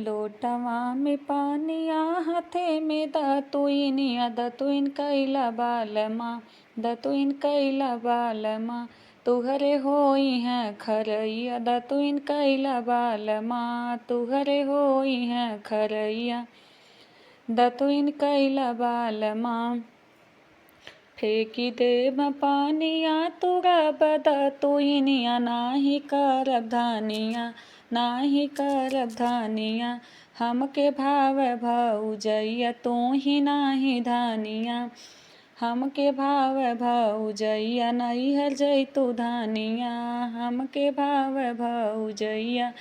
लोटवा में पानिया हाथे में दतुइनिया दतुइन कैला बालमा दतुइन कैला बालमा तुहरे होई हैं खरैया दतुइन कैला बालमा तुहरे होई हैं खरैया दतुइन कैला बालमा फेंकी देब पानिया तुरब दतुइनिया नाही करब धानिया नाही करब धानिया हमके भाव भौजैया तू ही नाही धानिया हमके भाव भौजैया नैहर जैतू धानिया हमके भाव भौजैया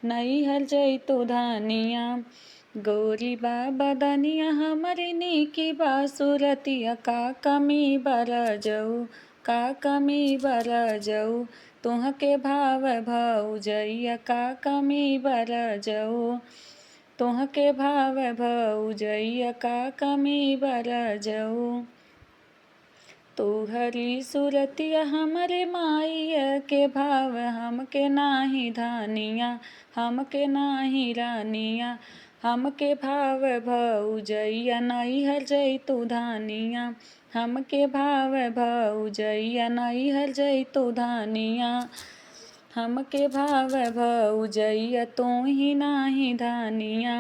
नैहर जैतू धानिया गोरी बा बदनिया हमरी नीकी बासुरतिया का कमी बर जाऊ का कमी बर जाऊ तुहके भाव भौजैया का कमी बर जाऊ तुहके भाव भौजैया का कमी बर जाऊ तुहरी सुरतिया हमरे माइया के भाव हमके नाही धानिया हमके नाही रानिया हमके भाव भौजैया नैहर जैतू धानिया हमके भाव भौजैया नैहर जैतू धानिया हमके भाव भौजैया तू ही नाही धानिया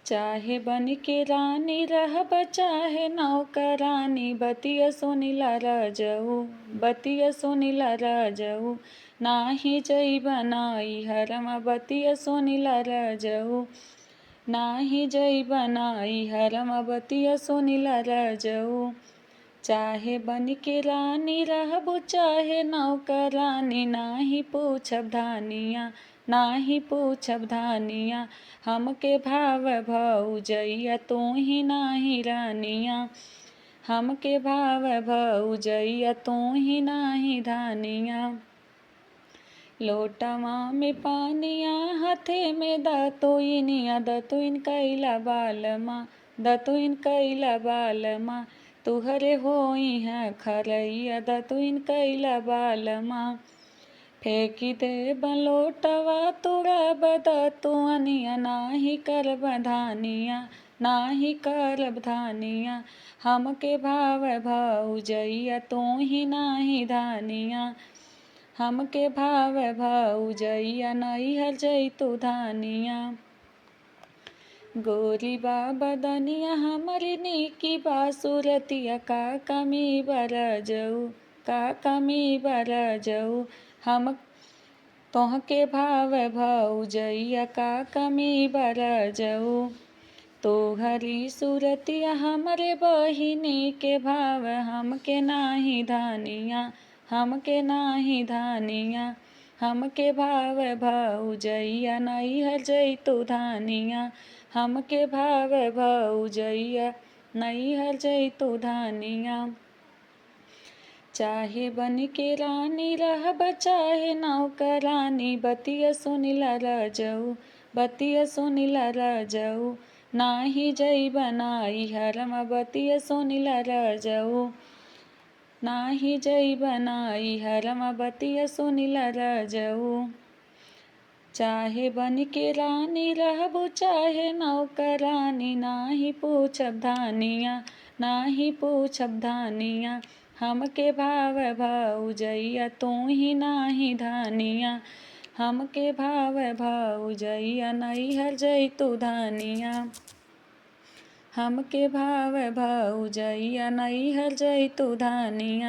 चाहे बन के रानी रहब चाहे नौकरानी बतिया सुनिला रजऊ बतिया सुनिला रजऊ नाही जैब नैहरमा बतिया सुनिला रजऊ नाही जैब नैहरमा बतिया सुनिला रजऊ चाहे बन के रानी रहबू चाहे नौकरानी नाही पूछब धानिया नाही पूछब धानिया हमके भाव भौजैया तू ही नाही रानिया हमके भाव भौजैया तू ही नाही धानिया लोटवा में पानिया हाथे में दतुइनिया दतुइन कैला बालमा दतुइन कैला बालमा तुहरे होई हैं खरैया दतुइन कैला बालमा फेंकी देब लोटवा तुरब दतुअनिया नाही करब धानिया नाही करब धानिया हमके भाव भौजैया तू ही नाही धानिया हमके भाव भौजैया नैहर जैतू धानिया गोरी बा बदनिया हमरी नीकी बासुरतिया का कमी बर जाऊ का कमी बर जाऊ हम तोहके भाव भौजैया का कमी बर जाऊ तोहरी सुरतिया हमरे बहिनी के भाव हमके नाही धानिया हमके नाही धानिया हमके भाव भौजैया नैहर जैतू धानिया हमके भाव भौजैया नैहर जैतू धानिया चाहे बन के रानी रहब चाहे नौकरानी बतिया सुनिला रजऊ बतिया सुनिला रजऊ नाही जैब नैहरमा बतिया सुनिला रजऊ नाही जैब नैहरमा बतिया सुनिला रजऊ चाहे बन के रानी रहबू चाहे नौकरानी नाही पूछब धानिया नाही पूछब धानिया हमके भाव भौजैया तू ही नाही धानिया हमके भाव भौजैया नैहर जैतू धानिया हमके भाव भौजैया नैहर जैतू धानिया।